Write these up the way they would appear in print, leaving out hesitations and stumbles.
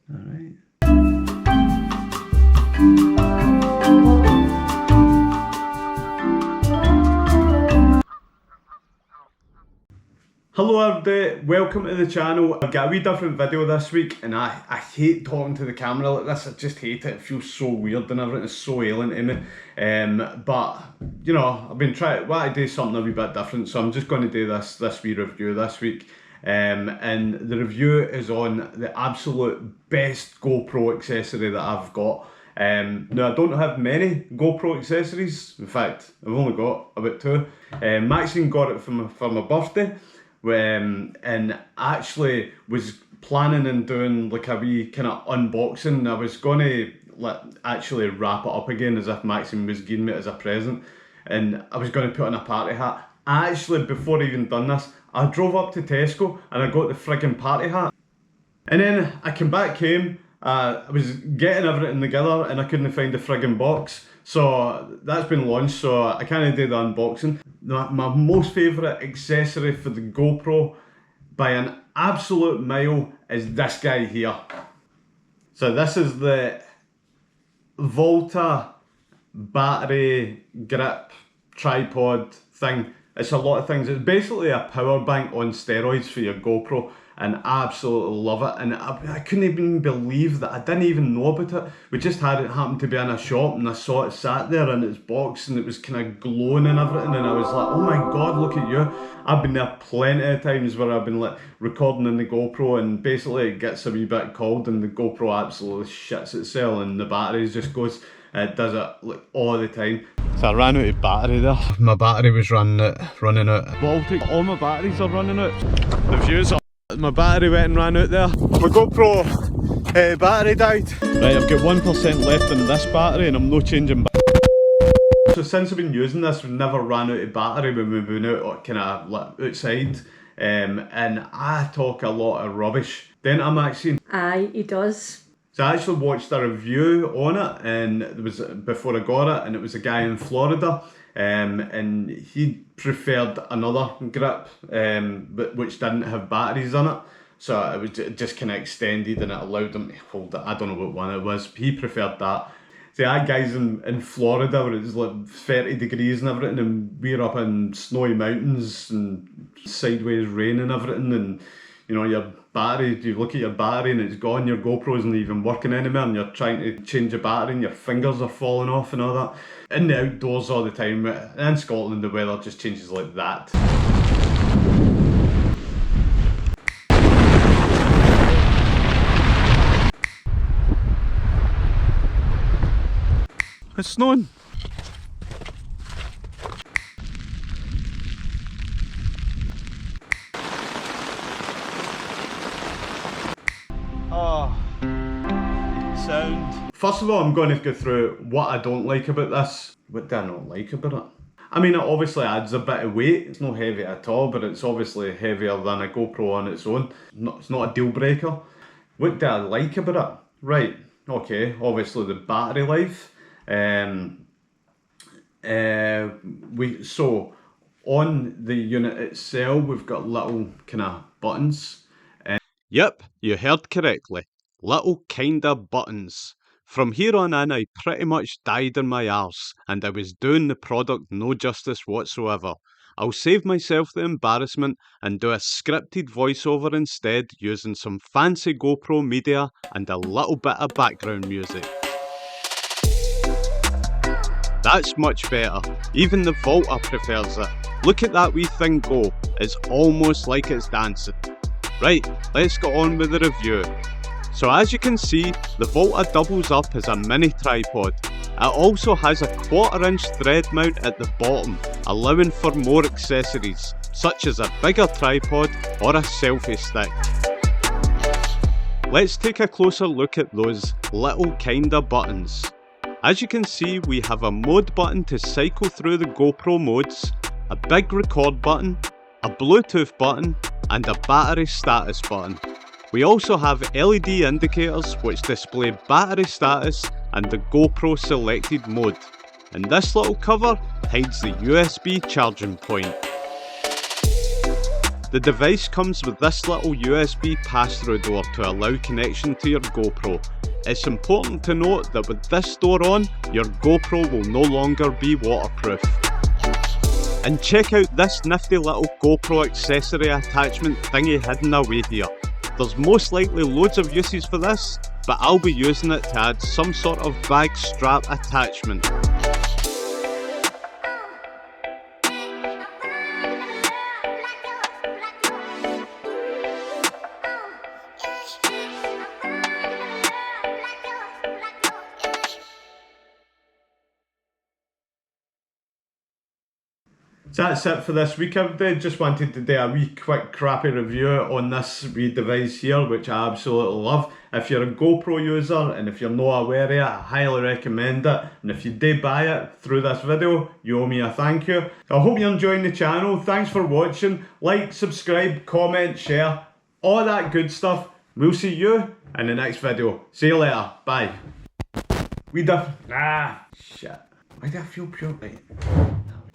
Alright. Hello everybody, welcome to the channel. I've got a wee different video this week and I hate talking to the camera like this. I just hate it. It feels so weird and everything. It's so alien to me. But you know, I've been trying to do something a wee bit different, so I'm just going to do this wee review this week. And the review is on the absolute best GoPro accessory that I've got. Now I don't have many GoPro accessories. In fact, I've only got about two. Maxine got it for my birthday. And actually was planning on doing like a wee kind of unboxing. I was going to actually wrap it up again as if Maxine was giving me it as a present, and I was going to put on a party hat. Actually, before I even done this, I drove up to Tesco and I got the friggin' party hat, and then I came back home. I was getting everything together and I couldn't find the friggin' box. So that's been launched, so I can't do the unboxing. My most favourite accessory for the GoPro by an absolute mile is this guy here. So this is the Volta battery grip tripod thing. It's a lot of things. It's basically a power bank on steroids for your GoPro, and I absolutely love it. And I couldn't even believe that I didn't even know about it. We just had it happen to be in a shop and I saw it sat there in its box and it was kind of glowing and everything, and I was like, oh my god, look at you. I've been there plenty of times where I've been like recording in the GoPro and basically it gets a wee bit cold and the GoPro absolutely shits itself and the battery just goes. It does it like all the time. So I ran out of battery there. My battery was running out. Baltic, all my batteries are running out. The views are. My battery went and ran out there. My GoPro battery died. Right, I've got 1% left in this battery and I'm not changing back. So since I've been using this, we've never ran out of battery when we've been out kind of outside. And I talk a lot of rubbish. Then I'm actually... Aye, he does. So I actually watched a review on it, and it was before I got it, and it was a guy in Florida, and he preferred another grip, but which didn't have batteries in it. So it was just kind of extended, and it allowed him to hold it. I don't know what one it was. He preferred that. See, I had guys in Florida where it was like 30 degrees and everything, and we're up in snowy mountains and sideways rain and everything, and you know, your battery, you look at your battery and it's gone, your GoPro isn't even working anymore, and you're trying to change your battery and your fingers are falling off and all that. In the outdoors all the time. In Scotland the weather just changes like that. It's snowing. Sound. First of all, I'm going to go through what I don't like about this. What do I not like about it? I mean, it obviously adds a bit of weight. It's not heavy at all, but it's obviously heavier than a GoPro on its own. It's not a deal breaker. What do I like about it? Right, okay, obviously the battery life. So on the unit itself, we've got little kind of buttons. Yep, you heard correctly. Little kinda buttons. From here on in I pretty much died in my arse, and I was doing the product no justice whatsoever. I'll save myself the embarrassment and do a scripted voiceover instead, using some fancy GoPro media and a little bit of background music. That's much better. Even the Volta prefers it. Look at that wee thing go. It's almost like it's dancing. Right, let's get on with the review. So as you can see, the Volta doubles up as a mini tripod. It also has a 1/4" thread mount at the bottom, allowing for more accessories, such as a bigger tripod or a selfie stick. Let's take a closer look at those little kinda buttons. As you can see, we have a mode button to cycle through the GoPro modes, a big record button, a Bluetooth button, and a battery status button. We also have LED indicators which display battery status and the GoPro selected mode. And this little cover hides the USB charging point. The device comes with this little USB pass-through door to allow connection to your GoPro. It's important to note that with this door on, your GoPro will no longer be waterproof. And check out this nifty little GoPro accessory attachment thingy hidden away here. There's most likely loads of uses for this, but I'll be using it to add some sort of bag strap attachment. So that's it for this week, everybody. Just wanted to do a wee quick crappy review on this wee device here, which I absolutely love. If you're a GoPro user and if you're not aware of it, I highly recommend it. And if you did buy it through this video, you owe me a thank you. I hope you're enjoying the channel. Thanks for watching. Like, subscribe, comment, share, all that good stuff. We'll see you in the next video. See you later. Bye. Shit. Why do I feel pure? Right.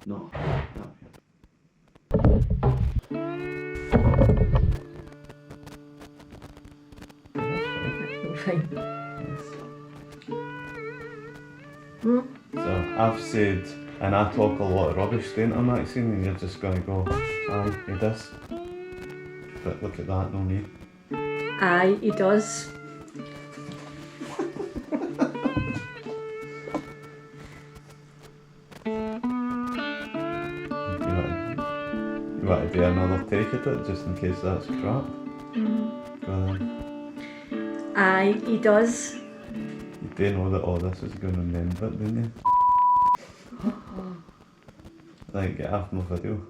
No. Fine. So I've said, and I talk a lot of rubbish, don't I, Maxine? And you're just gonna go, aye, he does. But look at that, no me. Aye, he does. You want to do another take at it, just in case that's crap? Go on. Aye, he does. You do know that all this is going on the end bit, don't you? Like, get off my video.